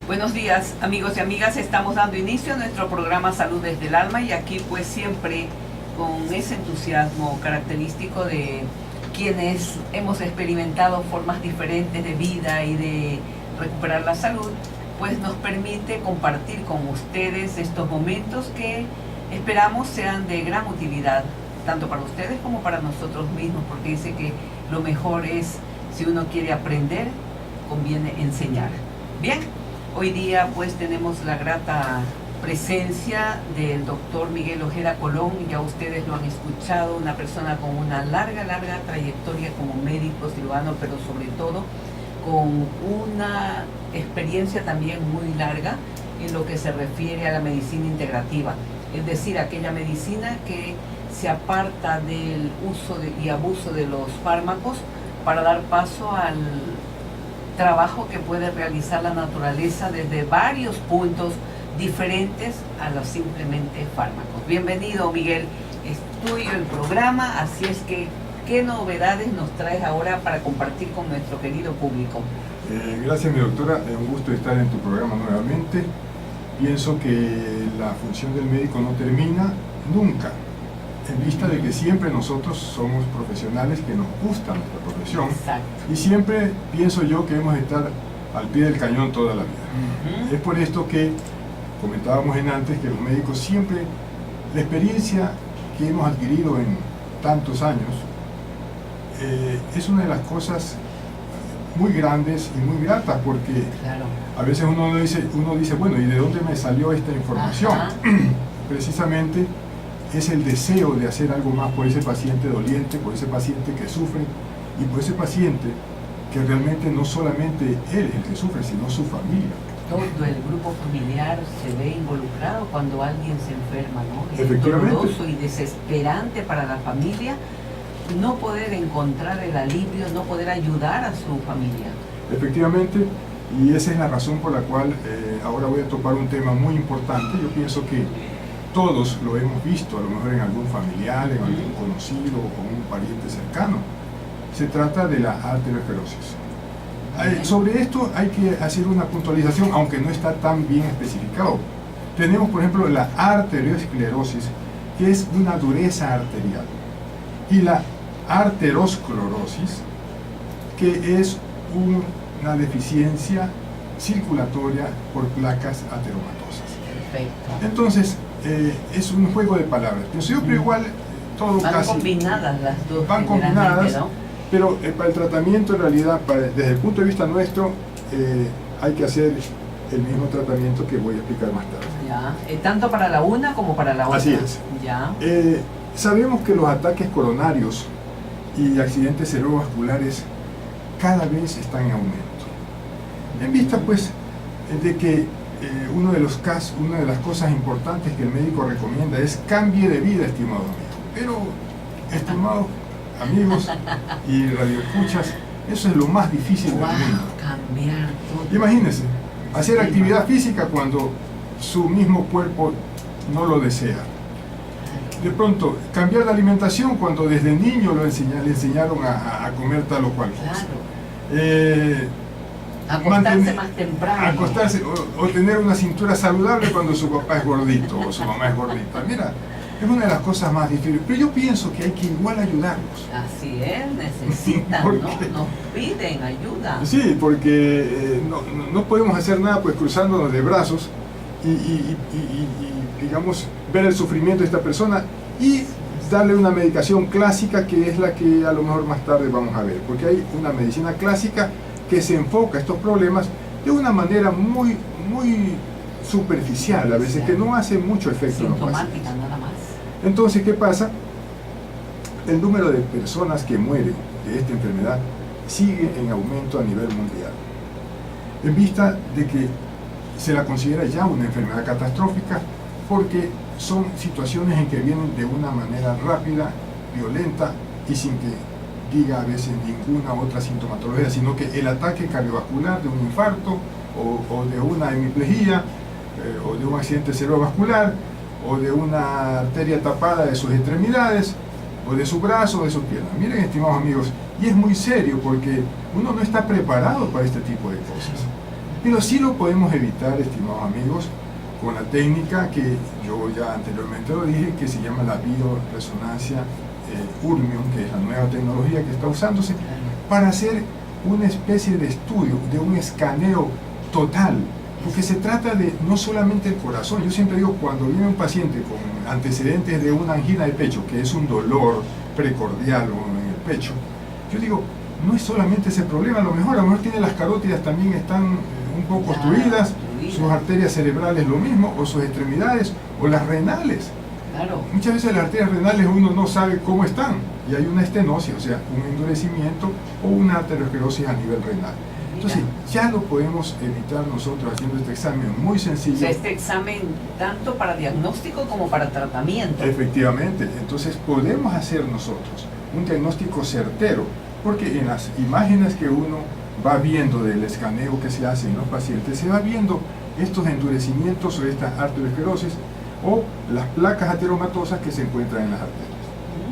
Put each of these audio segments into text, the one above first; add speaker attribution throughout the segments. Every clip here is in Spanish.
Speaker 1: Buenos días, amigos y amigas. Estamos dando inicio a nuestro programa Salud desde el Alma, y aquí pues siempre con ese entusiasmo característico de quienes hemos experimentado formas diferentes de vida y de recuperar la salud, pues nos permite compartir con ustedes estos momentos que esperamos sean de gran utilidad, tanto para ustedes como para nosotros mismos, porque dice que lo mejor es, si uno quiere aprender, conviene enseñar. Bien. Hoy día pues tenemos la grata presencia del doctor Miguel Ojeda Colón. Ya ustedes lo han escuchado, una persona con una larga trayectoria como médico cirujano, pero sobre todo con una experiencia también muy larga en lo que se refiere a la medicina integrativa, es decir, aquella medicina que se aparta del uso y abuso de los fármacos para dar paso al trabajo que puede realizar la naturaleza desde varios puntos diferentes a los simplemente fármacos. Bienvenido, Miguel, es tuyo el programa, así es que, ¿qué novedades nos traes ahora para compartir con nuestro querido público?
Speaker 2: Gracias, mi doctora, es un gusto estar en tu programa nuevamente. Pienso que la función del médico no termina nunca, en vista de que siempre nosotros somos profesionales que nos gusta nuestra profesión.
Speaker 1: Exacto.
Speaker 2: Y siempre pienso yo que hemos de estar al pie del cañón toda la vida. Es por esto que comentábamos antes que los médicos siempre, la experiencia que hemos adquirido en tantos años es una de las cosas muy grandes y muy gratas, porque
Speaker 1: claro,
Speaker 2: a veces uno dice, bueno, ¿y de dónde me salió esta información? Precisamente es el deseo de hacer algo más por ese paciente doliente, por ese paciente que sufre, y por ese paciente que realmente no solamente él el que sufre, sino su familia.
Speaker 1: Todo el grupo familiar se ve involucrado cuando alguien se enferma, ¿no? Es
Speaker 2: Efectivamente.
Speaker 1: doloroso y desesperante para la familia no poder encontrar el alivio, no poder ayudar a su familia.
Speaker 2: Efectivamente, y esa es la razón por la cual ahora voy a topar un tema muy importante. Yo pienso que todos lo hemos visto, a lo mejor en algún familiar, en algún conocido o con un pariente cercano. Se trata de la arteriosclerosis. Sobre esto hay que hacer una puntualización, aunque no está tan bien especificado. Tenemos, por ejemplo, la arteriosclerosis, que es una dureza arterial, y la arteriosclerosis, que es una deficiencia circulatoria por placas ateromatosas.
Speaker 1: Perfecto.
Speaker 2: Entonces, es un juego de palabras. Pienso yo, pero igual todo
Speaker 1: van
Speaker 2: casi...
Speaker 1: combinadas las dos.
Speaker 2: Van combinadas,
Speaker 1: ¿no?
Speaker 2: pero para el tratamiento, en realidad, desde el punto de vista nuestro, hay que hacer el mismo tratamiento que voy a explicar más tarde.
Speaker 1: Ya, tanto para la una como para la otra.
Speaker 2: Así es.
Speaker 1: Ya.
Speaker 2: Sabemos que los ataques coronarios y accidentes cerebrovasculares cada vez están en aumento. En vista, pues, de que una de las cosas importantes que el médico recomienda es cambie de vida, estimado amigo. Pero, estimados amigos y radioescuchas, eso es lo más difícil del mundo.
Speaker 1: Cambiar todo.
Speaker 2: Imagínense, hacer actividad física cuando su mismo cuerpo no lo desea. De pronto, cambiar de alimentación cuando desde niño le enseñaron a comer tal o cual cosa.
Speaker 1: Claro. Acostarse más temprano.
Speaker 2: Acostarse o tener una cintura saludable cuando su papá es gordito o su mamá es gordita. Mira, es una de las cosas más difíciles. Pero yo pienso que hay que igual ayudarlos.
Speaker 1: Así es, necesitan, ¿no? Nos piden ayuda.
Speaker 2: Sí, porque no podemos hacer nada pues cruzándonos de brazos y digamos, ver el sufrimiento de esta persona y darle una medicación clásica, que es la que a lo mejor más tarde vamos a ver. Porque hay una medicina clásica que se enfoca a estos problemas de una manera muy superficial, a veces, que no hace mucho efecto en los pacientes.
Speaker 1: Sintomática nada más.
Speaker 2: Entonces, ¿qué pasa? El número de personas que mueren de esta enfermedad sigue en aumento a nivel mundial, en vista de que se la considera ya una enfermedad catastrófica, porque son situaciones en que vienen de una manera rápida, violenta y sin que diga a veces ninguna otra sintomatología, sino que el ataque cardiovascular de un infarto o de una hemiplegia o de un accidente cerebrovascular o de una arteria tapada de sus extremidades o de su brazo o de sus piernas. Miren, estimados amigos, y es muy serio porque uno no está preparado para este tipo de cosas. Pero sí lo podemos evitar, estimados amigos, con la técnica que yo ya anteriormente lo dije, que se llama la bioresonancia Urmium, que es la nueva tecnología que está usándose para hacer una especie de estudio, de un escaneo total, porque se trata de no solamente el corazón. Yo siempre digo, cuando viene un paciente con antecedentes de una angina de pecho, que es un dolor precordial o en el pecho, yo digo, no es solamente ese problema, a lo mejor tiene las carótidas también están un poco obstruidas, sus arterias cerebrales lo mismo, o sus extremidades, o las renales.
Speaker 1: Claro.
Speaker 2: Muchas veces las arterias renales uno no sabe cómo están, y hay una estenosis, o sea, un endurecimiento o una aterosclerosis a nivel renal. Entonces, ya lo podemos evitar nosotros haciendo este examen muy sencillo.
Speaker 1: O sea, este examen tanto para diagnóstico como para tratamiento.
Speaker 2: Efectivamente, entonces podemos hacer nosotros un diagnóstico certero, porque en las imágenes que uno va viendo del escaneo que se hace en los pacientes, se va viendo estos endurecimientos o estas arteriosclerosis o las placas ateromatosas que se encuentran en las arterias.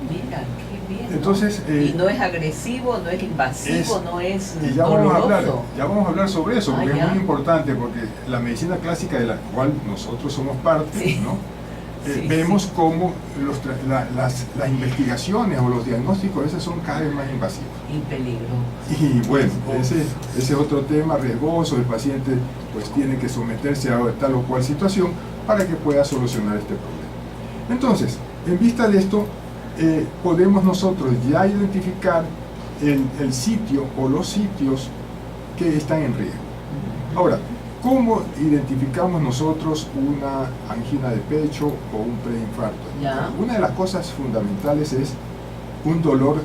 Speaker 1: Mira, qué bien.
Speaker 2: Entonces,
Speaker 1: y no es agresivo, no es invasivo, no es
Speaker 2: y ya
Speaker 1: doloroso.
Speaker 2: Vamos a hablar sobre eso, porque
Speaker 1: ya.
Speaker 2: es muy importante, porque la medicina clásica de la cual nosotros somos parte,
Speaker 1: Sí.
Speaker 2: ¿no?
Speaker 1: Sí,
Speaker 2: vemos
Speaker 1: sí.
Speaker 2: cómo las investigaciones o los diagnósticos a veces son cada vez más invasivos.
Speaker 1: Y peligro.
Speaker 2: Y bueno, ese es otro tema riesgoso. El paciente pues tiene que someterse a tal o cual situación para que pueda solucionar este problema. Entonces, en vista de esto, podemos nosotros ya identificar el sitio o los sitios que están en riesgo. Ahora, ¿cómo identificamos nosotros una angina de pecho o un preinfarto?
Speaker 1: Ya.
Speaker 2: Una de las cosas fundamentales es un dolor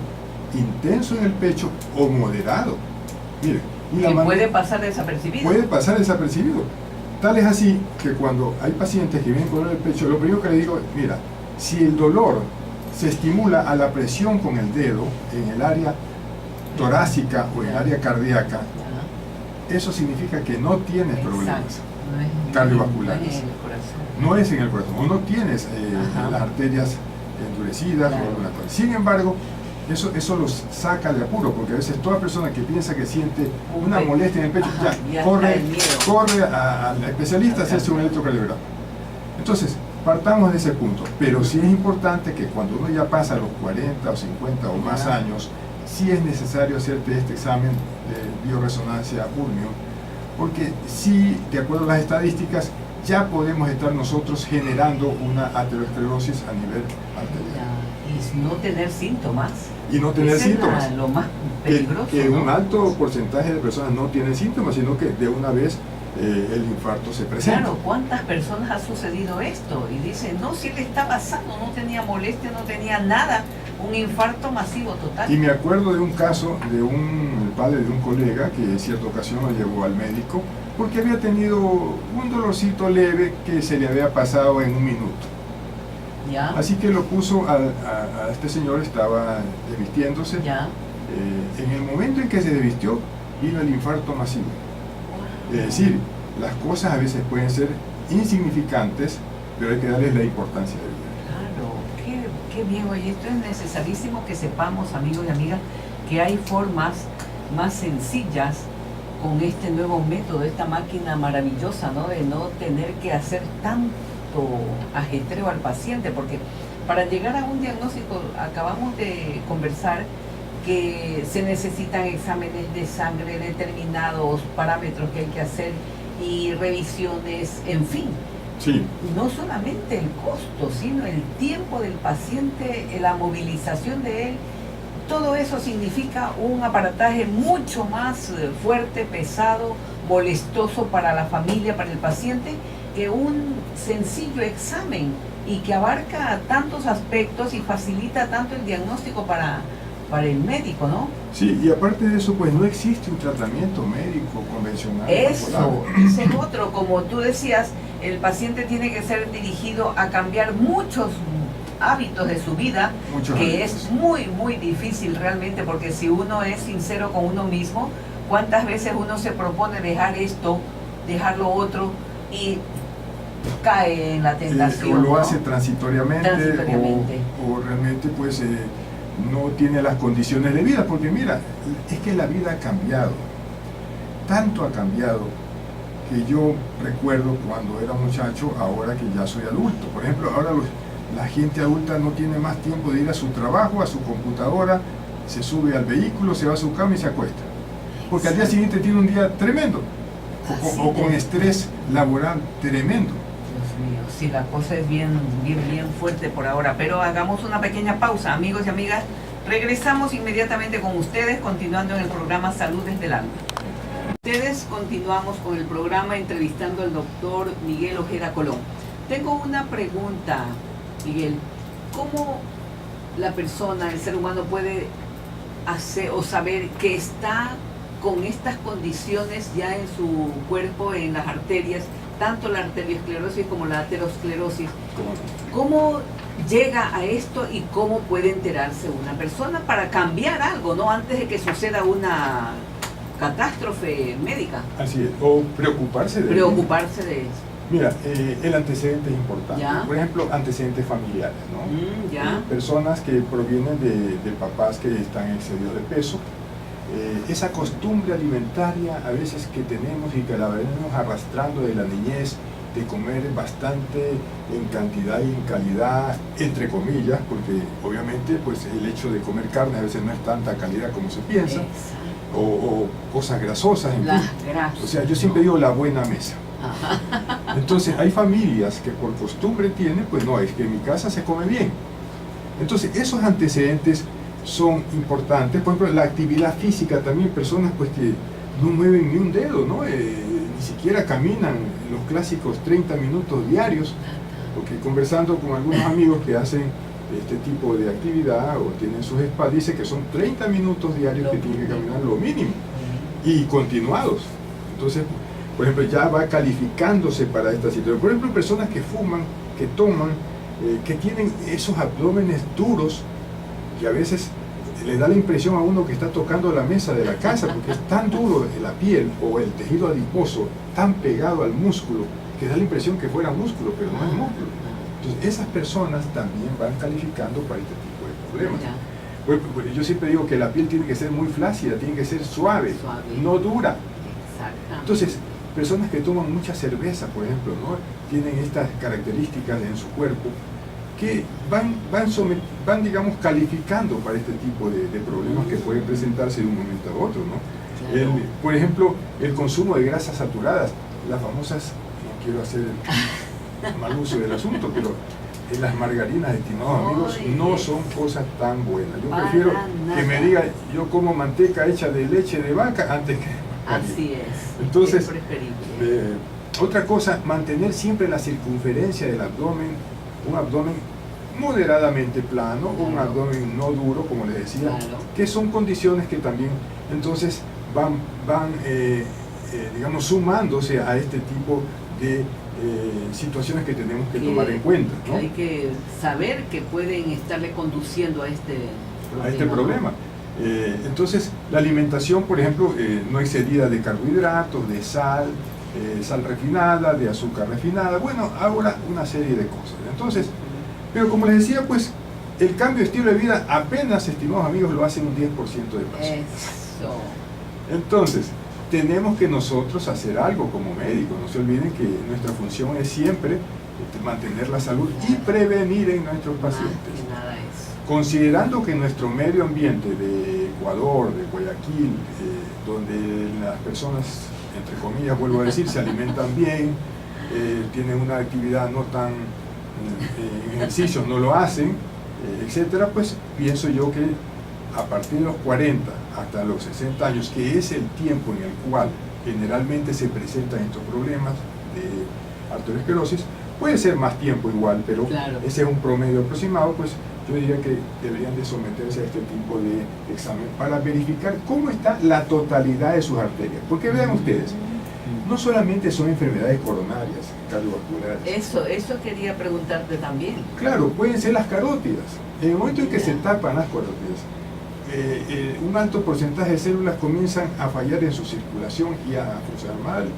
Speaker 2: intenso en el pecho o moderado. Mire, y
Speaker 1: Que puede pasar desapercibido.
Speaker 2: puede pasar desapercibido. Tal es así que cuando hay pacientes que vienen con dolor en el pecho, lo primero que le digo es, mira, si el dolor se estimula a la presión con el dedo en el área torácica o en el área cardíaca, eso significa que no tienes problemas cardiovasculares. No es en el corazón, o no tienes las arterias endurecidas o alguna cosa. Sin embargo, eso los saca de apuro, porque a veces toda persona que piensa que siente una molestia en el pecho, ya corre al especialista a hacerse un electrocardiograma. Entonces, partamos de ese punto, pero sí es importante que cuando uno ya pasa los 40 o 50 o más años, sí es necesario hacerte este examen de bioresonancia Urmium, porque sí, de acuerdo a las estadísticas, ya podemos estar nosotros generando una aterosclerosis a nivel arterial.
Speaker 1: Y no tener síntomas.
Speaker 2: Y no tener síntomas.
Speaker 1: Es lo más peligroso.
Speaker 2: Que un alto porcentaje de personas no tienen síntomas, sino que de una vez el infarto se presenta.
Speaker 1: Claro, ¿cuántas personas ha sucedido esto? Y dicen, no, si él estaba sano, no tenía molestia, no tenía nada, un infarto masivo total.
Speaker 2: Y me acuerdo de un caso de el padre de un colega que en cierta ocasión lo llevó al médico porque había tenido un dolorcito leve que se le había pasado en un minuto.
Speaker 1: ¿Ya?
Speaker 2: Así que lo puso a este señor, estaba desvistiéndose.
Speaker 1: ¿Ya?
Speaker 2: En el momento en que se desvistió, vino el infarto masivo. Es decir, las cosas a veces pueden ser insignificantes, pero hay que darles la importancia de vida.
Speaker 1: Claro, qué bien. Oye, esto es necesarísimo que sepamos, amigos y amigas, que hay formas más sencillas con este nuevo método, esta máquina maravillosa, ¿no? De no tener que hacer tanto ajetreo al paciente, porque para llegar a un diagnóstico, acabamos de conversar que se necesitan exámenes de sangre, determinados parámetros que hay que hacer y revisiones, en fin.
Speaker 2: Sí.
Speaker 1: No solamente el costo, sino el tiempo del paciente, la movilización de él. Todo eso significa un aparataje mucho más fuerte, pesado, molestoso para la familia, para el paciente, que un sencillo examen y que abarca tantos aspectos y facilita tanto el diagnóstico para el médico, ¿no?
Speaker 2: Sí, y aparte de eso, pues no existe un tratamiento médico convencional.
Speaker 1: Eso, ese es otro, como tú decías, el paciente tiene que ser dirigido a cambiar muchos hábitos de su vida, que es muy, muy difícil realmente, porque si uno es sincero con uno mismo, ¿cuántas veces uno se propone dejar esto, dejar lo otro y cae en la tentación?
Speaker 2: O lo
Speaker 1: ¿no?
Speaker 2: hace transitoriamente. O realmente pues no tiene las condiciones de vida, porque mira, es que la vida ha cambiado, tanto ha cambiado, que yo recuerdo cuando era muchacho, ahora que ya soy adulto. Por ejemplo, ahora la gente adulta no tiene más tiempo de ir a su trabajo, a su computadora, se sube al vehículo, se va a su cama y se acuesta. Porque al día siguiente tiene un día tremendo, o con estrés laboral tremendo.
Speaker 1: Dios mío, sí, la cosa es bien fuerte por ahora, pero hagamos una pequeña pausa, amigos y amigas. Regresamos inmediatamente con ustedes, continuando en el programa Salud desde el Alma. Ustedes continuamos con el programa entrevistando al doctor Miguel Ojeda Colón. Tengo una pregunta, Miguel. ¿Cómo la persona, el ser humano, puede hacer o saber que está con estas condiciones ya en su cuerpo, en las arterias, tanto la arteriosclerosis como la aterosclerosis? ¿Cómo llega a esto y cómo puede enterarse una persona para cambiar algo, ¿no? Antes de que suceda una catástrofe médica?
Speaker 2: Así es, o preocuparse de eso. Mira, el antecedente es importante.
Speaker 1: ¿Ya?
Speaker 2: Por ejemplo, antecedentes familiares, ¿no?
Speaker 1: ¿Ya?
Speaker 2: Personas que provienen de papás que están excedidos de peso. Esa costumbre alimentaria a veces que tenemos y que la venimos arrastrando de la niñez, de comer bastante en cantidad y en calidad, entre comillas, porque obviamente pues el hecho de comer carne a veces no es tanta calidad como se piensa, o cosas grasosas, en fin. O sea, yo siempre digo la buena mesa. Entonces hay familias que por costumbre tienen, pues no, es que en mi casa se come bien. Entonces esos antecedentes son importantes. Por ejemplo, la actividad física también, personas pues que no mueven ni un dedo, ¿no? Ni siquiera caminan los clásicos 30 minutos diarios, porque conversando con algunos amigos que hacen este tipo de actividad o tienen sus spas, dice que son 30 minutos diarios que tienen que caminar lo mínimo y continuados. Entonces, por ejemplo, ya va calificándose para esta situación. Por ejemplo, personas que fuman, que toman, que tienen esos abdómenes duros, que a veces le da la impresión a uno que está tocando la mesa de la casa, porque es tan duro la piel o el tejido adiposo, tan pegado al músculo, que da la impresión que fuera músculo, pero no es músculo. Entonces esas personas también van calificando para este tipo de problemas. Bueno, yo siempre digo que la piel tiene que ser muy flácida, tiene que ser suave. No dura. Entonces, personas que toman mucha cerveza, por ejemplo, ¿no? Tienen estas características en su cuerpo que van digamos, calificando para este tipo de problemas que pueden presentarse de un momento a otro, ¿no? Por ejemplo, el consumo de grasas saturadas, las famosas, no quiero hacer mal uso del asunto, pero las margarinas, estimados amigos, no son cosas tan buenas. Yo prefiero que me diga, yo como manteca hecha de leche de vaca antes que margarina.
Speaker 1: Así es.
Speaker 2: Entonces,
Speaker 1: es preferible.
Speaker 2: otra cosa, mantener siempre la circunferencia del abdomen, un abdomen moderadamente plano, un abdomen no duro, como les decía, que son condiciones que también entonces van digamos, sumándose a este tipo de situaciones que tenemos que tomar en cuenta, ¿no?
Speaker 1: Que hay que saber que pueden estarle conduciendo a este
Speaker 2: problema. Entonces, la alimentación, por ejemplo, no excedida de carbohidratos, de sal refinada, de azúcar refinada, bueno, ahora una serie de cosas. Entonces, pero como les decía, pues, el cambio de estilo de vida apenas, estimados amigos, lo hacen un 10% de personas.
Speaker 1: Eso.
Speaker 2: Entonces, tenemos que nosotros hacer algo como médicos. No se olviden que nuestra función es siempre mantener la salud y prevenir en nuestros pacientes. Considerando que nuestro medio ambiente de Ecuador, de Guayaquil, donde las personas, entre comillas, vuelvo a decir, se alimentan bien, tienen una actividad no tan ejercicios, no lo hacen, etcétera, pues pienso yo que a partir de los 40 hasta los 60 años, que es el tiempo en el cual generalmente se presentan estos problemas de arteriosclerosis, puede ser más tiempo igual, pero ese es un promedio aproximado, pues yo diría que deberían de someterse a este tipo de examen para verificar cómo está la totalidad de sus arterias. Porque vean ustedes, no solamente son enfermedades coronarias, cardiovasculares.
Speaker 1: Eso quería preguntarte también.
Speaker 2: Claro, pueden ser las carótidas. En el momento en que se tapan las carótidas, un alto porcentaje de células comienzan a fallar en su circulación y a funcionar mal.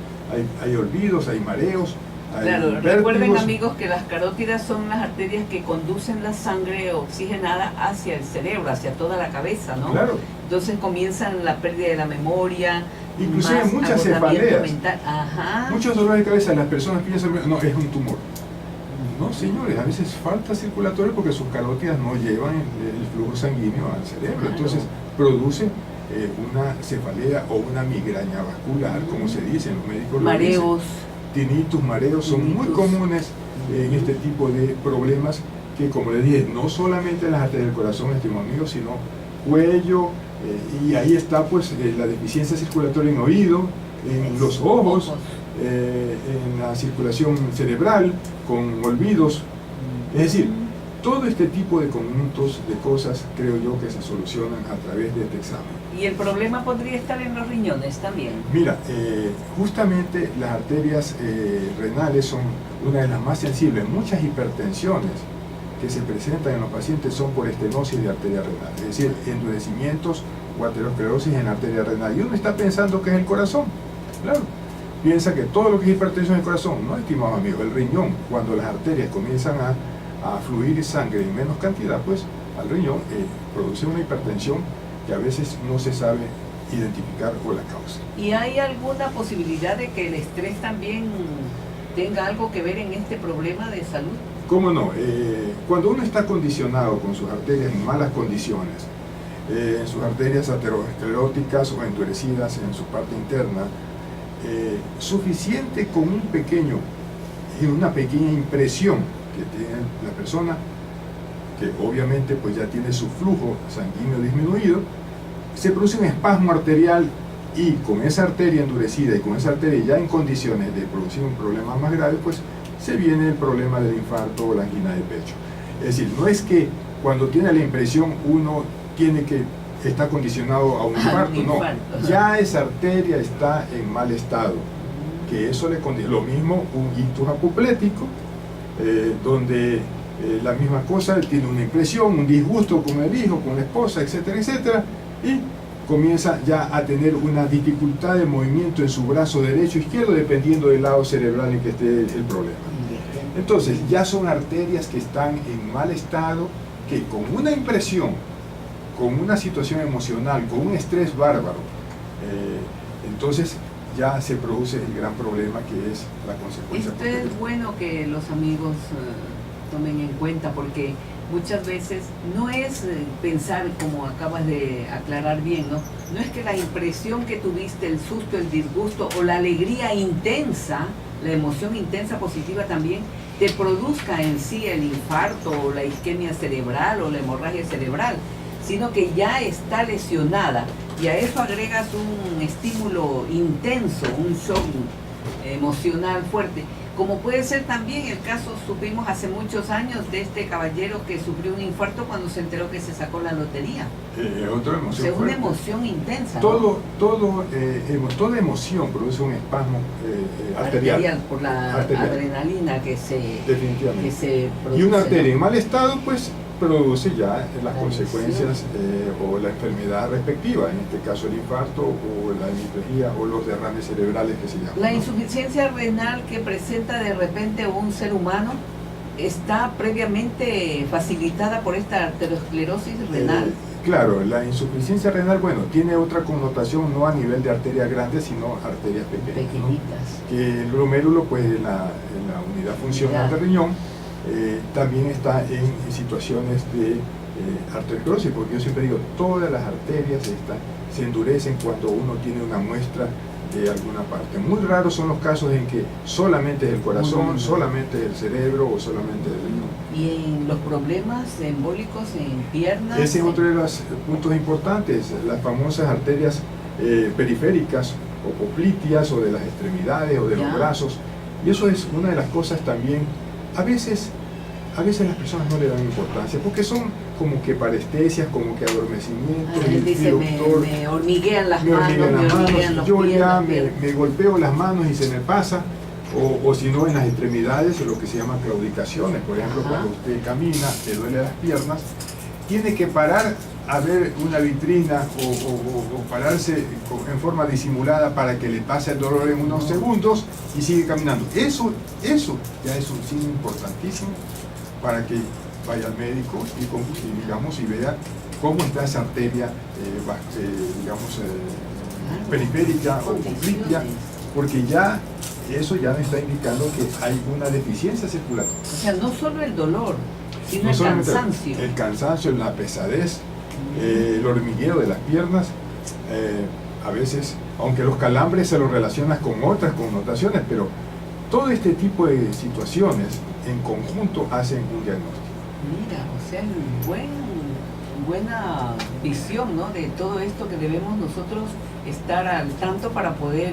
Speaker 2: Hay olvidos, hay mareos.
Speaker 1: Claro, recuerden amigos que las carótidas son las arterias que conducen la sangre oxigenada hacia el cerebro, hacia toda la cabeza, ¿no?
Speaker 2: Claro.
Speaker 1: Entonces comienzan la pérdida de la memoria,
Speaker 2: Inclusive
Speaker 1: más
Speaker 2: muchas
Speaker 1: agotamiento
Speaker 2: cefaleas,
Speaker 1: mental. Ajá.
Speaker 2: muchos dolores de cabeza, las personas piensan, no, es un tumor. No, señores, a veces falta circulatorio porque sus carótidas no llevan el flujo sanguíneo al cerebro,
Speaker 1: Claro.
Speaker 2: entonces produce una cefalea o una migraña vascular, como se dice, los médicos lo dicen.
Speaker 1: Mareos.
Speaker 2: Tinnitus, mareos son muy
Speaker 1: Tinnitus.
Speaker 2: comunes en este tipo de problemas que, como les dije, no solamente en las arterias del corazón, estimado amigo, sino cuello, y ahí está pues la deficiencia circulatoria en oído, en los ojos, en la circulación cerebral, con olvidos. Es decir, todo este tipo de conjuntos de cosas creo yo que se solucionan a través de este examen.
Speaker 1: Y el problema podría estar en los riñones también.
Speaker 2: Mira, justamente las arterias renales son una de las más sensibles. Muchas hipertensiones que se presentan en los pacientes son por estenosis de arteria renal, es decir, endurecimientos o aterosclerosis en la arteria renal. Y uno está pensando que es el corazón, claro. Piensa que todo lo que es hipertensión en el corazón, no, estimado amigo, el riñón, cuando las arterias comienzan a fluir sangre en menos cantidad, pues al riñón produce una hipertensión que a veces no se sabe identificar o la causa.
Speaker 1: ¿Y hay alguna posibilidad de que el estrés también tenga algo que ver en este problema de salud?
Speaker 2: ¿Cómo no? Cuando uno está condicionado con sus arterias en malas condiciones, en sus arterias ateroscleróticas o endurecidas en su parte interna, suficiente con una pequeña impresión que tiene la persona, que obviamente pues ya tiene su flujo sanguíneo disminuido, se produce un espasmo arterial y con esa arteria endurecida y con esa arteria ya en condiciones de producir un problema más grave, pues se viene el problema del infarto o la angina de pecho. Es decir, no es que cuando tiene la impresión uno tiene que está condicionado a un infarto, no, ya esa arteria está en mal estado, que eso le condiciona. Lo mismo un ictus apoplético, donde la misma cosa, tiene una impresión, un disgusto con el hijo, con la esposa, etcétera, etcétera, y comienza ya a tener una dificultad de movimiento en su brazo derecho o izquierdo, dependiendo del lado cerebral en que esté el problema. Entonces, ya son arterias que están en mal estado, que con una impresión, con una situación emocional, con un estrés bárbaro, entonces ya se produce el gran problema que es la consecuencia.
Speaker 1: Esto es bueno que los amigos tomen en cuenta, porque muchas veces no es pensar, como acabas de aclarar bien, no es que la impresión que tuviste, el susto, el disgusto o la alegría intensa, la emoción intensa positiva también, te produzca en sí el infarto o la isquemia cerebral o la hemorragia cerebral, sino que ya está lesionada, y a eso agregas un estímulo intenso, un shock emocional fuerte, como puede ser también el caso, supimos hace muchos años, de este caballero que sufrió un infarto cuando se enteró que se sacó la lotería.
Speaker 2: Otra emoción,
Speaker 1: o sea,
Speaker 2: fuerte.
Speaker 1: Una emoción intensa.
Speaker 2: Toda emoción produce un espasmo arterial
Speaker 1: por la adrenalina que se produce.
Speaker 2: Y una arteria en mal estado, pues produce ya las consecuencias o la enfermedad respectiva, en este caso el infarto o la hemiplegia o los derrames cerebrales que se llaman.
Speaker 1: La insuficiencia renal que presenta de repente un ser humano está previamente facilitada por esta arteriosclerosis renal.
Speaker 2: Claro, la insuficiencia renal, bueno, tiene otra connotación, no a nivel de arterias grandes, sino arterias pequeñas,
Speaker 1: pequeñitas,
Speaker 2: ¿no? Que el glomérulo, pues en la unidad funcional del riñón, también está en situaciones de arteriosclerosis, porque yo siempre digo, todas las arterias se endurecen cuando uno tiene una muestra de alguna parte. Muy raros son los casos en que solamente es el corazón, solamente es el cerebro o solamente el riñón.
Speaker 1: Y en los problemas embólicos en piernas.
Speaker 2: Ese es otro de los puntos importantes, las famosas arterias periféricas o popliteas o de las extremidades o de los brazos. Y eso es una de las cosas también, a veces las personas no le dan importancia, porque son como que parestesias, como que adormecimientos.
Speaker 1: Él dice, me hormiguean las manos, me hormiguean los
Speaker 2: yo
Speaker 1: pies,
Speaker 2: ya me golpeo las manos y se me pasa, o si no en las extremidades, lo que se llama claudicaciones, por ejemplo, cuando usted camina, le duele las piernas, tiene que parar a ver una vitrina o pararse en forma disimulada para que le pase el dolor en unos segundos y sigue caminando. Eso ya es un signo importantísimo para que vaya al médico y vea cómo está esa arteria, periférica o conflictiva, porque ya eso ya nos está indicando que hay una deficiencia circulatoria.
Speaker 1: O sea, no solo el dolor, sino
Speaker 2: No
Speaker 1: el
Speaker 2: solamente
Speaker 1: cansancio.
Speaker 2: el cansancio, la pesadez, el hormigueo de las piernas, a veces, aunque los calambres se los relacionas con otras connotaciones, pero todo este tipo de situaciones en conjunto hacen un diagnóstico.
Speaker 1: Mira, o sea, buena visión, ¿no?, de todo esto que debemos nosotros estar al tanto para poder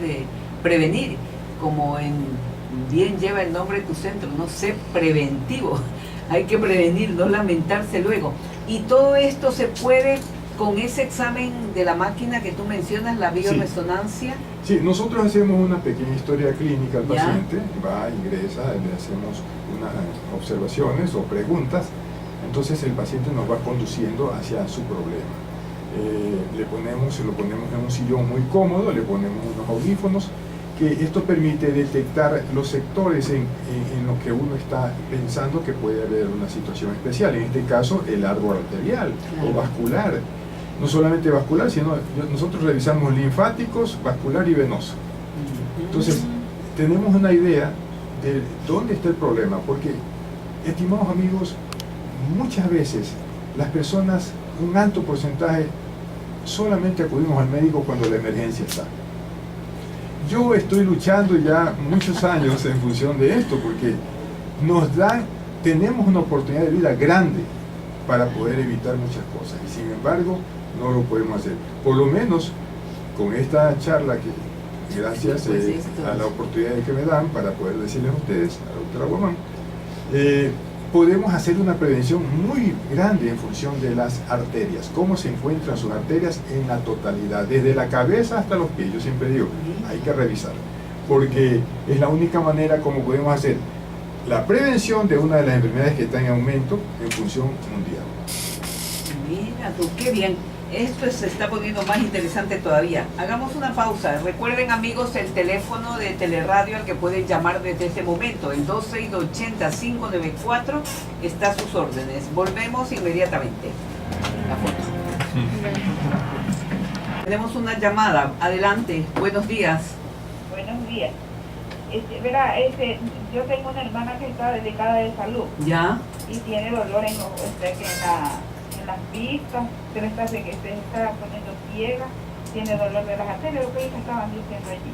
Speaker 1: prevenir, como bien lleva el nombre de tu centro, ¿no? Ser preventivo. Hay que prevenir, no lamentarse luego. Y todo esto se puede con ese examen de la máquina que tú mencionas, la bioresonancia.
Speaker 2: Sí, nosotros hacemos una pequeña historia clínica al
Speaker 1: ¿Ya?
Speaker 2: paciente, va, ingresa, le hacemos unas observaciones o preguntas, entonces el paciente nos va conduciendo hacia su problema. Lo ponemos en un sillón muy cómodo, le ponemos unos audífonos, que esto permite detectar los sectores en los que uno está pensando que puede haber una situación especial, en este caso el árbol arterial o vascular. No solamente vascular, sino nosotros revisamos linfáticos, vascular y venoso. Entonces, tenemos una idea de dónde está el problema, porque, estimados amigos, muchas veces las personas, un alto porcentaje, solamente acudimos al médico cuando la emergencia está. Yo estoy luchando ya muchos años en función de esto, porque tenemos una oportunidad de vida grande para poder evitar muchas cosas, y sin embargo no lo podemos hacer. Por lo menos con esta charla que gracias a la oportunidad que me dan para poder decirles a ustedes, a la doctora Guamán, podemos hacer una prevención muy grande en función de las arterias, cómo se encuentran sus arterias en la totalidad, desde la cabeza hasta los pies. Yo siempre digo, hay que revisar, porque es la única manera como podemos hacer la prevención de una de las enfermedades que está en aumento en función mundial.
Speaker 1: Mira tú, qué bien. Esto se está poniendo más interesante todavía. Hagamos una pausa. Recuerden, amigos, el teléfono de Teleradio al que pueden llamar desde este momento, el 26280-594, está a sus órdenes. Volvemos inmediatamente. La foto. Tenemos una llamada. Adelante. Buenos días.
Speaker 3: Buenos días. Yo tengo una hermana que está delicada de salud.
Speaker 1: ¿Ya?
Speaker 3: Y tiene dolor en las pistas, se está poniendo ciega, tiene dolor de las arterias, lo que ellos estaban diciendo allí.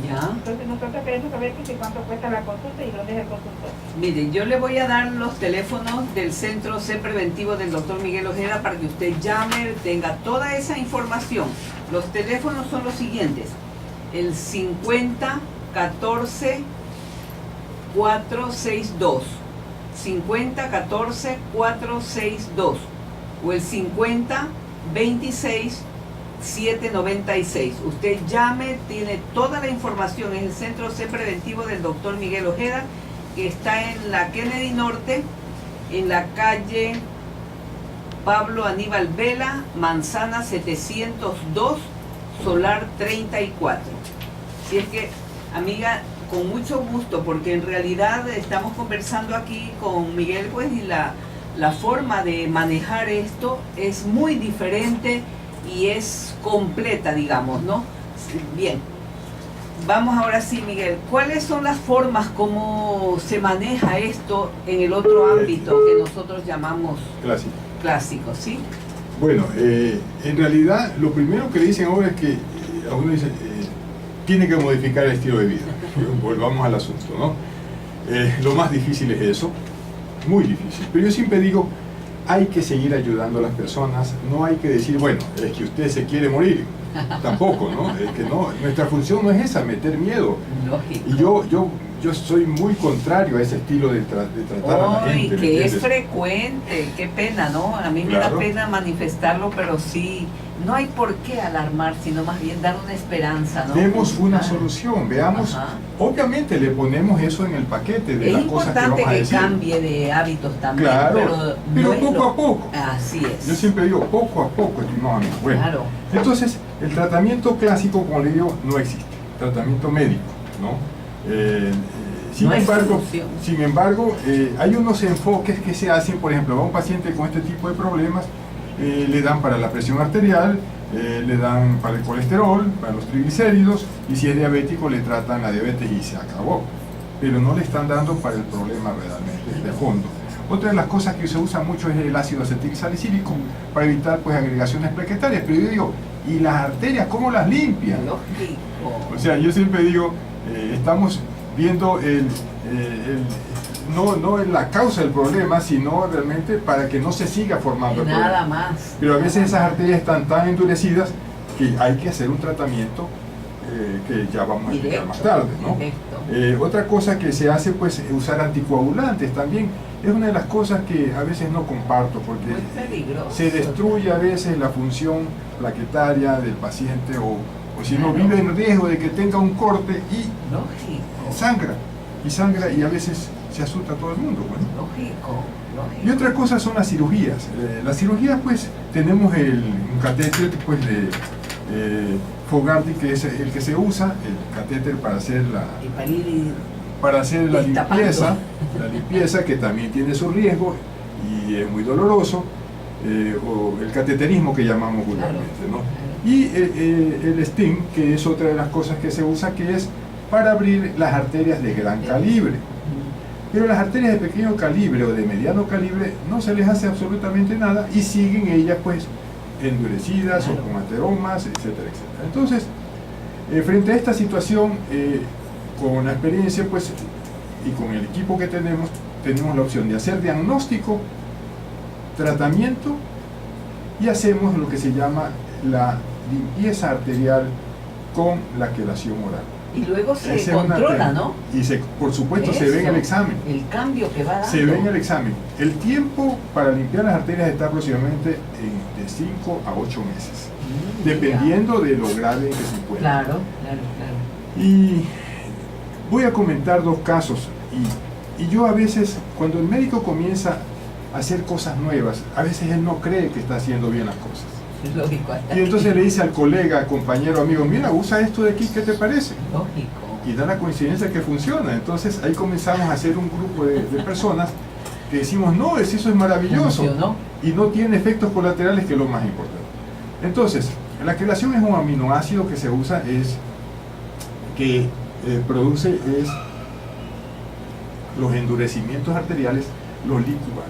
Speaker 1: ¿Ya?
Speaker 3: Entonces nosotros queremos saber cuánto cuesta la consulta y dónde es el consultor.
Speaker 1: Miren, yo le voy a dar los teléfonos del Centro C Preventivo del Dr. Miguel Ojeda para que usted llame, tenga toda esa información. Los teléfonos son los siguientes: el 5014-462, 5014-462, o el 5026-796. Usted llame, tiene toda la información. Es el Centro C Preventivo del Dr. Miguel Ojeda, que está en la Kennedy Norte, en la calle Pablo Aníbal Vela, manzana 702, solar 34. Si es que, amiga, con mucho gusto, porque en realidad estamos conversando aquí con Miguel, pues, y la forma de manejar esto es muy diferente y es completa, digamos, ¿no? Bien, vamos ahora sí, Miguel. ¿Cuáles son las formas como se maneja esto en el otro ámbito que nosotros llamamos clásico, ¿sí?
Speaker 2: Bueno, en realidad lo primero que le dicen ahora es que a uno dice, tiene que modificar el estilo de vida. Volvamos al asunto, ¿no? Lo más difícil es eso, muy difícil. Pero yo siempre digo, hay que seguir ayudando a las personas, no hay que decir, bueno, es que usted se quiere morir. Tampoco, ¿no? Es que no, nuestra función no es esa, meter miedo.
Speaker 1: Lógico.
Speaker 2: Y yo soy muy contrario a ese estilo de tratar a la gente.
Speaker 1: Que es frecuente, qué pena, ¿no? A mí me da pena manifestarlo, pero sí, no hay por qué alarmar, sino más bien dar una esperanza, ¿no?
Speaker 2: Demos una solución, veamos. Obviamente le ponemos eso en el paquete de las cosas que vamos a decir.
Speaker 1: Es importante que cambie de hábitos también,
Speaker 2: claro, pero poco a poco.
Speaker 1: Así es.
Speaker 2: Yo siempre digo poco a poco, estimado amigo. Bueno,
Speaker 1: claro.
Speaker 2: Entonces, el tratamiento clásico, como le digo, no existe. Tratamiento médico, ¿no? Sin embargo, hay unos enfoques que se hacen, por ejemplo, a un paciente con este tipo de problemas, le dan para la presión arterial, le dan para el colesterol, para los triglicéridos, y si es diabético le tratan la diabetes y se acabó. Pero no le están dando para el problema realmente de fondo. Otra de las cosas que se usa mucho es el ácido acetilsalicílico para evitar pues agregaciones plaquetarias. Pero yo digo, ¿y las arterias cómo las limpian?
Speaker 1: Lógico.
Speaker 2: O sea, yo siempre digo, estamos viendo no la causa del problema, sino realmente para que no se siga formando el problema.
Speaker 1: Nada más.
Speaker 2: Pero a veces esas arterias están tan endurecidas que hay que hacer un tratamiento que ya vamos a explicar más tarde, ¿no? Otra cosa que se hace, pues, usar anticoagulantes también. Es una de las cosas que a veces no comparto porque se destruye a veces la función plaquetaria del paciente o si no vive en riesgo de que tenga un corte y sangra y a veces se asusta a todo el mundo. Bueno.
Speaker 1: Lógico.
Speaker 2: Y otra cosa son las cirugías. Las cirugías, pues, tenemos un catéter pues, de Fogarty, que es el que se usa, el catéter para hacer la limpieza, que también tiene su riesgo y es muy doloroso, o el cateterismo que llamamos vulgarmente, ¿no? Y el sting, que es otra de las cosas que se usa, que es para abrir las arterias de gran calibre. Pero las arterias de pequeño calibre o de mediano calibre no se les hace absolutamente nada y siguen ellas pues endurecidas o con ateromas, etcétera, etcétera. Entonces, frente a esta situación, con la experiencia pues y con el equipo que tenemos la opción de hacer diagnóstico, tratamiento y hacemos lo que se llama la limpieza arterial con la quelación oral.
Speaker 1: Y luego se controla, ¿no?
Speaker 2: Y por supuesto se ve en el examen.
Speaker 1: El cambio que va dando.
Speaker 2: Se ve en el examen. El tiempo para limpiar las arterias está aproximadamente de 5 a 8 meses. Dependiendo de lo grave que se encuentre.
Speaker 1: Claro.
Speaker 2: Y voy a comentar dos casos. Y yo a veces, cuando el médico comienza a hacer cosas nuevas, a veces él no cree que está haciendo bien las cosas.
Speaker 1: Lógico.
Speaker 2: Y entonces le dice al colega, compañero, amigo, mira, usa esto de aquí, ¿qué te parece?
Speaker 1: Lógico.
Speaker 2: Y da la coincidencia que funciona. Entonces ahí comenzamos a hacer un grupo de personas que decimos, no, eso es maravilloso.
Speaker 1: ¿Funcionó?
Speaker 2: Y no tiene efectos colaterales, que es lo más importante. Entonces, la quelación es un aminoácido que se usa, produce los endurecimientos arteriales, los licúa,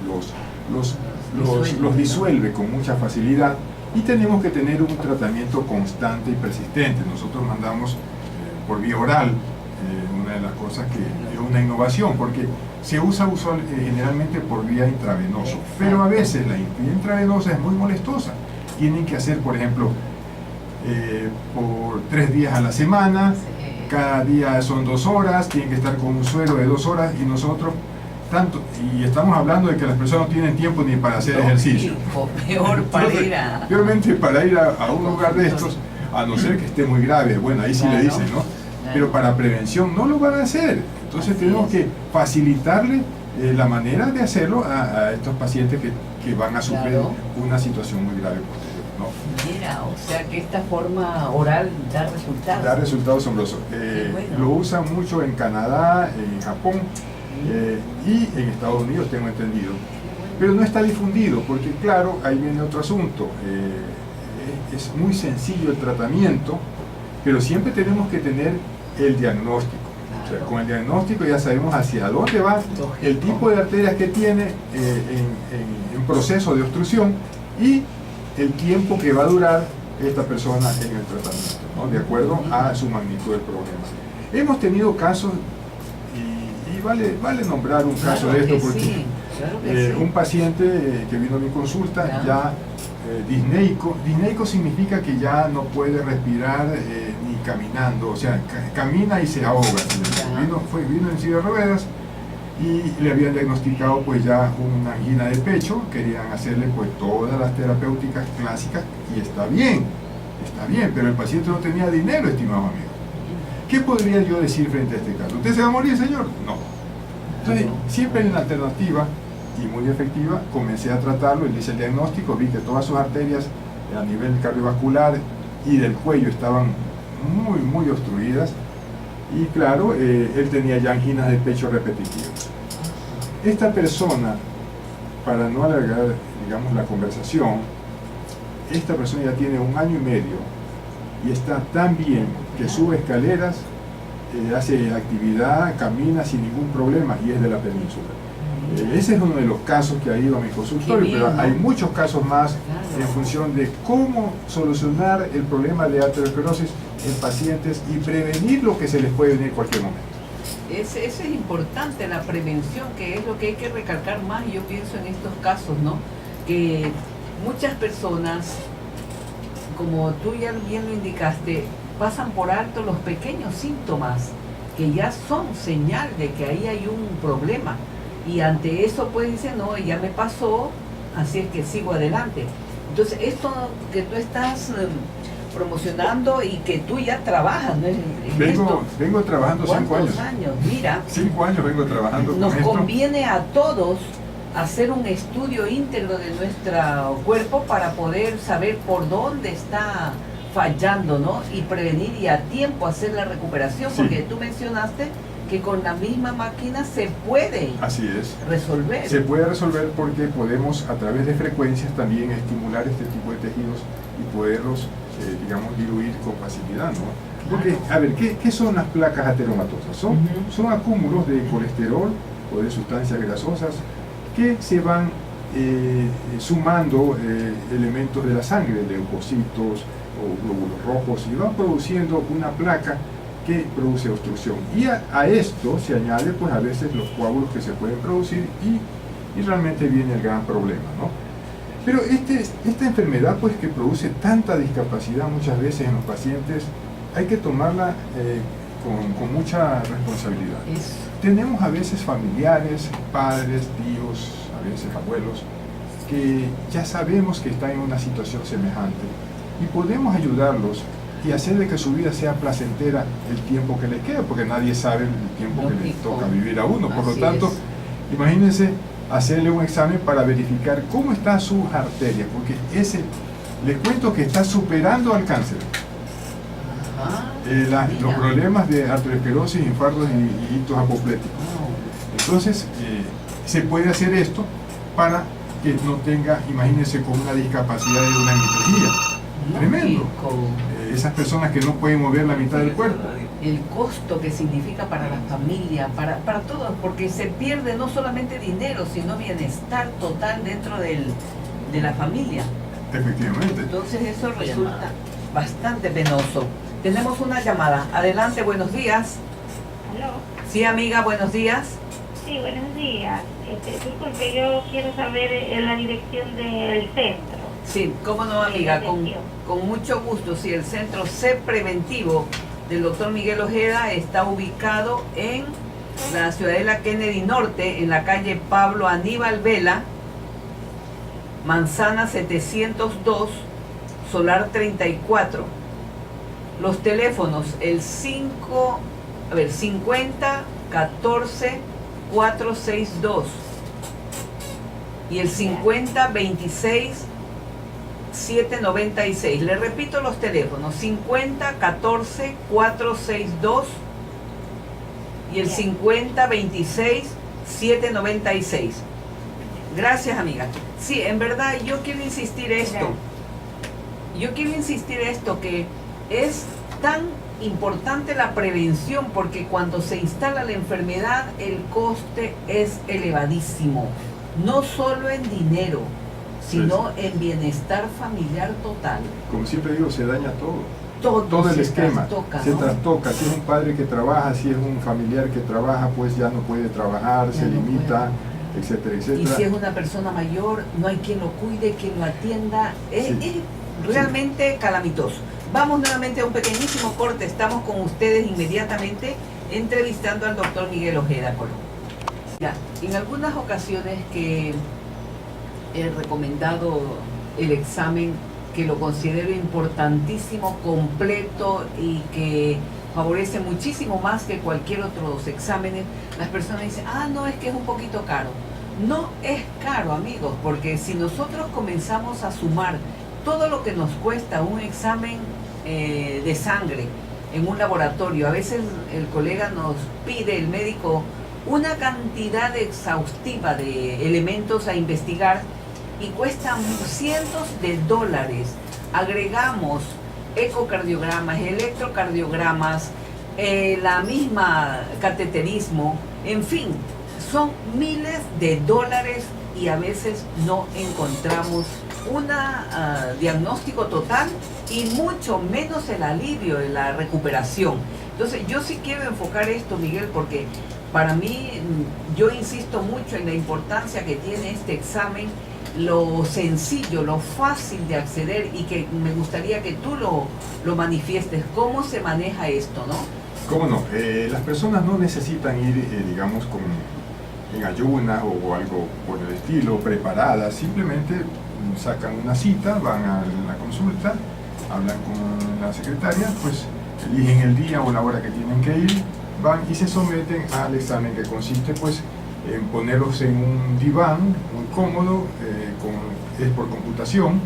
Speaker 2: los disuelve con mucha facilidad. Y tenemos que tener un tratamiento constante y persistente. Nosotros mandamos por vía oral, una de las cosas que es una innovación, porque se usa generalmente por vía intravenosa, pero a veces la vía intravenosa es muy molestosa. Tienen que hacer, por ejemplo, por 3 días a la semana, cada día son 2 horas, tienen que estar con un suero de 2 horas y nosotros y estamos hablando de que las personas no tienen tiempo ni para hacer ejercicio.
Speaker 1: Peor para ir a...
Speaker 2: Peormente para ir a un lugar de estos, a no ser que esté muy grave, bueno, ahí sí le dicen, ¿no? Pero para prevención no lo van a hacer. Entonces tenemos que facilitarle la manera de hacerlo a estos pacientes que van a sufrir una situación muy grave posterior, ¿no?
Speaker 1: Mira, o sea que esta forma oral da resultados.
Speaker 2: Da resultados asombrosos. Lo usan mucho en Canadá, en Japón, y en Estados Unidos, tengo entendido, pero no está difundido porque, claro, ahí viene otro asunto. Es muy sencillo el tratamiento, pero siempre tenemos que tener el diagnóstico. O sea, con el diagnóstico ya sabemos hacia dónde va, el tipo de arterias que tiene en proceso de obstrucción y el tiempo que va a durar esta persona en el tratamiento, ¿no? De acuerdo a su magnitud del problema. Hemos tenido casos y vale nombrar un caso de esto porque
Speaker 1: sí,
Speaker 2: un paciente que vino a mi consulta ya disneico significa que ya no puede respirar ni caminando, o sea, camina y se ahoga. Vino en silla de ruedas y le habían diagnosticado pues ya una angina de pecho, querían hacerle pues todas las terapéuticas clásicas y está bien, pero el paciente no tenía dinero, estimado amigo. ¿Qué podría yo decir frente a este caso? ¿Usted se va a morir, señor? No. Entonces, siempre hay una alternativa y muy efectiva. Comencé a tratarlo, le hice el diagnóstico, vi que todas sus arterias a nivel cardiovascular y del cuello estaban muy obstruidas y claro, él tenía ya anginas de pecho repetitivas. Esta persona, para no alargar, digamos, la conversación, esta persona ya tiene 1 año y medio y está tan bien que sube escaleras, hace actividad, camina sin ningún problema y es de la península. Ese es uno de los casos que ha ido a mi consultorio,
Speaker 1: Bien,
Speaker 2: pero
Speaker 1: ¿no?
Speaker 2: hay muchos casos más
Speaker 1: Claro.
Speaker 2: en función de cómo solucionar el problema de aterosclerosis en pacientes y prevenir lo que se les puede venir en cualquier momento.
Speaker 1: Eso es importante, la prevención, que es lo que hay que recalcar más, yo pienso en estos casos, ¿no? Que muchas personas, como tú ya bien lo indicaste, pasan por alto los pequeños síntomas que ya son señal de que ahí hay un problema. Y ante eso pues dicen, no, ya me pasó, así es que sigo adelante. Entonces esto que tú estás promocionando y que tú ya trabajas, ¿no?
Speaker 2: Vengo trabajando 5 años.
Speaker 1: ¿Cuántos años? Mira,
Speaker 2: 5 años vengo trabajando
Speaker 1: nos
Speaker 2: con esto.
Speaker 1: conviene a todos hacer un estudio íntegro de nuestro cuerpo para poder saber por dónde está fallando, ¿no? Y prevenir y a tiempo hacer la recuperación,
Speaker 2: Sí.
Speaker 1: porque tú mencionaste que con la misma máquina se puede
Speaker 2: Así es.
Speaker 1: resolver.
Speaker 2: Se puede resolver porque podemos a través de frecuencias también estimular este tipo de tejidos y poderlos, digamos, diluir con facilidad, ¿no? Porque, a ver, ¿qué son las placas ateromatosas? Son acúmulos de colesterol o de sustancias grasosas que se van sumando elementos de la sangre, leucocitos o glóbulos rojos, y van produciendo una placa que produce obstrucción. Y a esto se añade pues a veces los coágulos que se pueden producir y realmente viene el gran problema, ¿no? Pero esta enfermedad pues que produce tanta discapacidad muchas veces en los pacientes, hay que tomarla con mucha responsabilidad. Tenemos a veces familiares, padres, tíos, a veces abuelos, que ya sabemos que están en una situación semejante y podemos ayudarlos y hacer de que su vida sea placentera el tiempo que le queda, porque nadie sabe el tiempo que le toca vivir a uno. Por lo tanto, imagínense hacerle un examen para verificar cómo están sus arterias, porque les cuento que está superando al cáncer. Los problemas de arteriosclerosis, infartos y hitos apopléticos. Entonces, se puede hacer esto para que no tenga, imagínense, con una discapacidad de una hemiplegia. Tremendo. Esas personas que no pueden mover la mitad del cuerpo.
Speaker 1: El costo que significa para la familia, para todos, porque se pierde no solamente dinero, sino bienestar total dentro de la familia.
Speaker 2: Efectivamente.
Speaker 1: Entonces eso resulta bastante penoso. Tenemos una llamada. Adelante, buenos días.
Speaker 3: ¿Aló?
Speaker 1: Sí, amiga, buenos días.
Speaker 3: Sí, buenos días. Disculpe, yo quiero saber la dirección del centro.
Speaker 1: Sí, cómo no, amiga, con mucho gusto. Sí, el centro C Preventivo del doctor Miguel Ojeda está ubicado en la Ciudadela Kennedy Norte, en la calle Pablo Aníbal Vela, Manzana 702, Solar 34. Los teléfonos, el 50 14 462 y el 50 26 796. Le repito los teléfonos, 50 14 462 y el 50 26 796. Gracias, amiga. Sí, en verdad yo quiero insistir esto. Que es tan importante la prevención, porque cuando se instala la enfermedad el coste es elevadísimo, no solo en dinero, sino en bienestar familiar total.
Speaker 2: Como siempre digo, se daña todo.
Speaker 1: Todo
Speaker 2: el esquema se
Speaker 1: ¿no?
Speaker 2: trastoca. Si es un padre que trabaja, si es un familiar que trabaja, pues ya no puede trabajar,
Speaker 1: Ya
Speaker 2: se
Speaker 1: no
Speaker 2: limita, etcétera, etcétera.
Speaker 1: Y si es una persona mayor, no hay quien lo cuide, quien lo atienda. Es realmente calamitoso. Vamos nuevamente a un pequeñísimo corte. Estamos con ustedes inmediatamente entrevistando al doctor Miguel Ojeda Colón. Ya, en algunas ocasiones que he recomendado el examen, que lo considero importantísimo, completo y que favorece muchísimo más que cualquier otro exámenes, las personas dicen, no, es que es un poquito caro. No es caro, amigos, porque si nosotros comenzamos a sumar todo lo que nos cuesta un examen de sangre en un laboratorio, a veces el colega nos pide, el médico, una cantidad exhaustiva de elementos a investigar, y cuestan cientos de dólares. Agregamos ecocardiogramas, electrocardiogramas, la misma cateterismo, en fin, son miles de dólares y a veces no encontramos un diagnóstico total y mucho menos el alivio de la recuperación. Entonces yo sí quiero enfocar esto, Miguel, porque para mí, yo insisto mucho en la importancia que tiene este examen, lo sencillo, lo fácil de acceder, y que me gustaría que tú lo manifiestes. ¿Cómo se maneja esto, no?
Speaker 2: ¿Cómo no? Las personas no necesitan ir, digamos, en ayunas o algo por el estilo, preparadas. Simplemente sacan una cita, van a la consulta, hablan con la secretaria, pues eligen el día o la hora que tienen que ir, van y se someten al examen, que consiste pues en ponerlos en un diván muy cómodo, es por computación,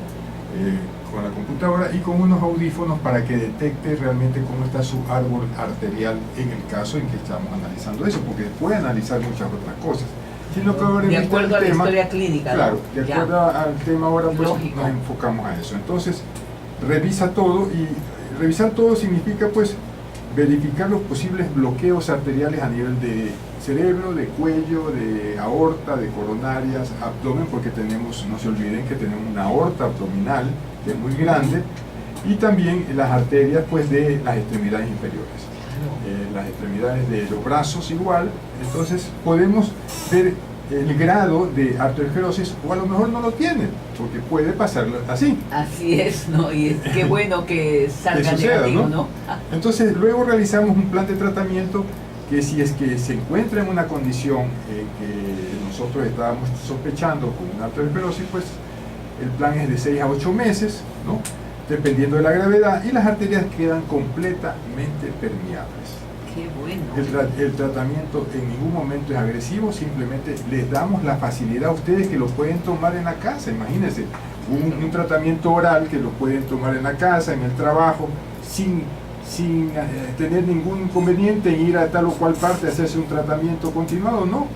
Speaker 2: con la computadora y con unos audífonos para que detecte realmente cómo está su árbol arterial en el caso en que estamos analizando eso, porque puede analizar muchas otras cosas. Sino que ahora
Speaker 1: de acuerdo a la historia clínica.
Speaker 2: Claro,
Speaker 1: ¿no?
Speaker 2: de acuerdo al tema ahora pues
Speaker 1: Lógico.
Speaker 2: nos enfocamos a eso. Entonces, revisa todo, y revisar todo significa pues verificar los posibles bloqueos arteriales a nivel de cerebro, de cuello, de aorta, de coronarias, abdomen, porque tenemos, no se olviden que tenemos una aorta abdominal que es muy grande, y también las arterias pues de las extremidades inferiores, las extremidades de los brazos igual. Entonces podemos ver el grado de arteriosclerosis, o a lo mejor no lo tienen, porque puede pasarlo así.
Speaker 1: Así es, ¿no? Y es qué bueno que salga negativo, ¿no?
Speaker 2: Entonces luego realizamos un plan de tratamiento que, si es que se encuentra en una condición que nosotros estábamos sospechando con una arteriosclerosis, pues el plan es de 6 a 8 meses, ¿no? Dependiendo de la gravedad, y las arterias quedan completamente permeables.
Speaker 1: Qué bueno.
Speaker 2: El tratamiento en ningún momento es agresivo, simplemente les damos la facilidad a ustedes que lo pueden tomar en la casa. Imagínense, un tratamiento oral que lo pueden tomar en la casa, en el trabajo, sin tener ningún inconveniente en ir a tal o cual parte a hacerse un tratamiento continuado. No,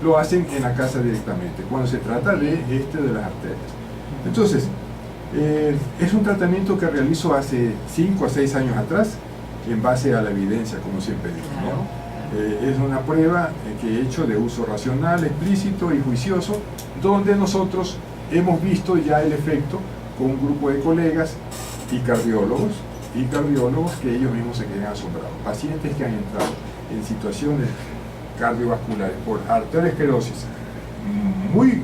Speaker 2: lo hacen en la casa directamente, cuando se trata de las arterias. Entonces, es un tratamiento que realizo hace 5 a 6 años atrás, en base a la evidencia, como siempre digo, ¿no? Es una prueba que he hecho de uso racional, explícito y juicioso, donde nosotros hemos visto ya el efecto con un grupo de colegas y cardiólogos que ellos mismos se quedan asombrados. Pacientes que han entrado en situaciones cardiovasculares por arteriosclerosis muy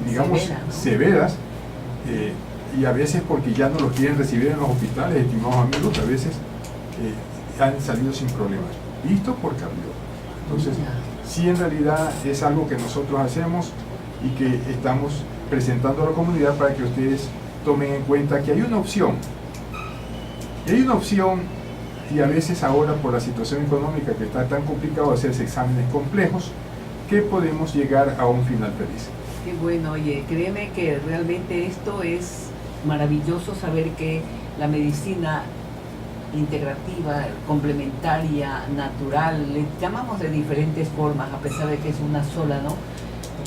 Speaker 2: digamos, severas, y a veces porque ya no los quieren recibir en los hospitales, estimados amigos, a veces han salido sin problemas, visto por cardiólogos. Entonces, sí, en realidad es algo que nosotros hacemos y que estamos presentando a la comunidad para que ustedes tomen en cuenta que hay una opción. Y a veces ahora, por la situación económica que está tan complicado hacerse exámenes complejos, que podemos llegar a un final feliz.
Speaker 1: Qué bueno, oye, créeme que realmente esto es maravilloso, saber que la medicina integrativa, complementaria, natural, le llamamos de diferentes formas, a pesar de que es una sola, ¿no?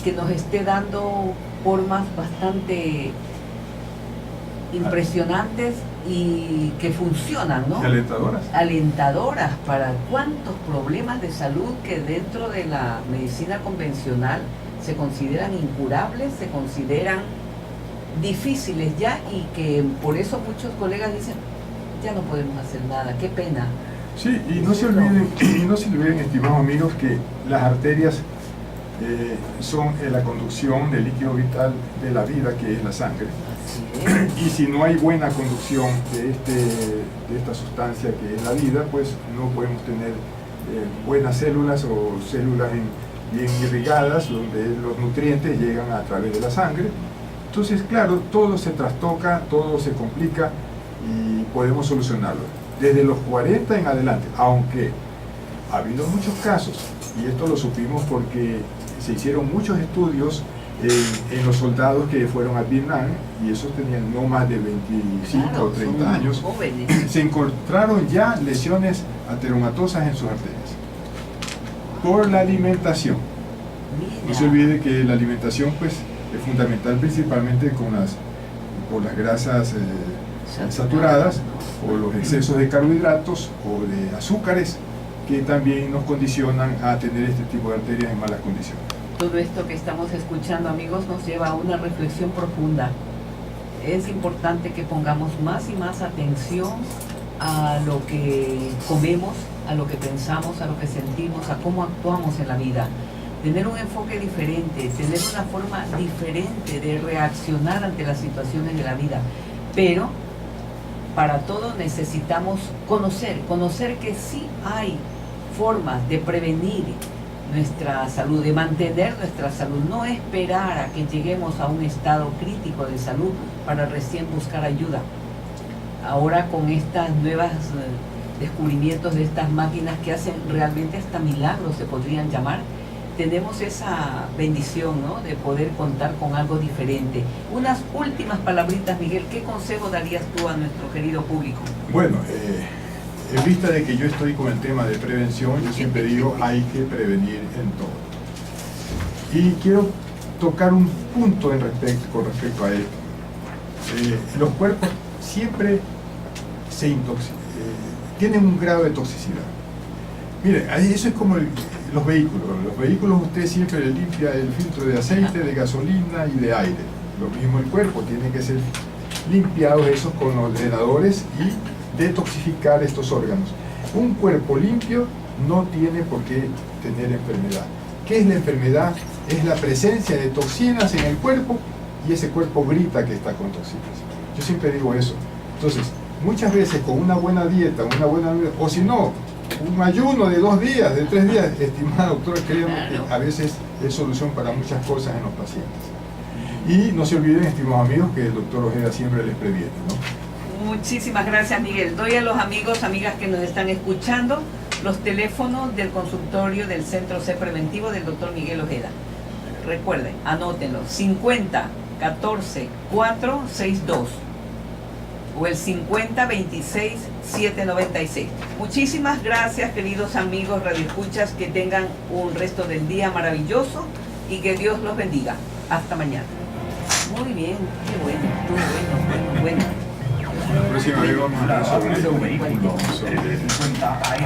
Speaker 1: Que nos esté dando formas bastante impresionantes y que funcionan, ¿no? Alentadoras para cuántos problemas de salud que dentro de la medicina convencional se consideran incurables, se consideran difíciles ya, y que por eso muchos colegas dicen, ya no podemos hacer nada, qué pena.
Speaker 2: Sí, y no se olviden, estimados amigos, que las arterias son la conducción del líquido vital de la vida, que es la sangre.
Speaker 1: Así es.
Speaker 2: Y si no hay buena conducción de esta sustancia que es la vida, pues no podemos tener buenas células, o células bien irrigadas, donde los nutrientes llegan a través de la sangre. Entonces, claro, todo se trastoca, todo se complica, y podemos solucionarlo desde los 40 en adelante, aunque ha habido muchos casos, y esto lo supimos porque se hicieron muchos estudios en los soldados que fueron a Vietnam, y esos tenían no más de 25 o 30 años, jóvenes. Se encontraron ya lesiones ateromatosas en sus arterias por la alimentación. Mira. No se olvide que la alimentación pues es fundamental, principalmente por las grasas saturadas, o los excesos de carbohidratos o de azúcares, que también nos condicionan a tener este tipo de arterias en malas condiciones.
Speaker 1: Todo esto que estamos escuchando, amigos, nos lleva a una reflexión profunda. Es importante que pongamos más y más atención a lo que comemos, a lo que pensamos, a lo que sentimos, a cómo actuamos en la vida. Tener un enfoque diferente, tener una forma diferente de reaccionar ante las situaciones de la vida. Pero para todo necesitamos conocer que sí hay formas de prevenir nuestra salud, de mantener nuestra salud, no esperar a que lleguemos a un estado crítico de salud para recién buscar ayuda. Ahora con estas nuevas descubrimientos de estas máquinas que hacen realmente hasta milagros, se podrían llamar, tenemos esa bendición, ¿no?, de poder contar con algo diferente. Unas últimas palabritas, Miguel, ¿qué consejo darías tú a nuestro querido público?
Speaker 2: Bueno, en vista de que yo estoy con el tema de prevención, yo siempre digo, hay que prevenir en todo. Y quiero tocar un punto con respecto a esto. Los cuerpos siempre tienen un grado de toxicidad. Mire, eso es como los vehículos. Los vehículos usted siempre le limpia el filtro de aceite, de gasolina y de aire. Lo mismo el cuerpo, tiene que ser limpiado esos con los drenadores y detoxificar estos órganos. Un cuerpo limpio no tiene por qué tener enfermedad. ¿Qué es la enfermedad? Es la presencia de toxinas en el cuerpo y ese cuerpo grita que está con toxinas. Yo siempre digo eso. Entonces, muchas veces con una buena dieta, o si no, un ayuno de 2 días, de 3 días, estimada doctora, créanme que a veces es solución para muchas cosas en los pacientes. Y no se olviden, estimados amigos, que el doctor Ojeda siempre les previene, ¿no?
Speaker 1: Muchísimas gracias, Miguel. Doy a los amigos, amigas que nos están escuchando, los teléfonos del consultorio del Centro C Preventivo del doctor Miguel Ojeda. Recuerden, anótenlo, 50 14 462 o el 50 26 796. Muchísimas gracias, queridos amigos radioescuchas, que tengan un resto del día maravilloso y que Dios los bendiga. Hasta mañana. Muy bien, qué bueno, muy bueno.
Speaker 2: La próxima vez vamos a hablar sobre
Speaker 4: vehículo de 50 años.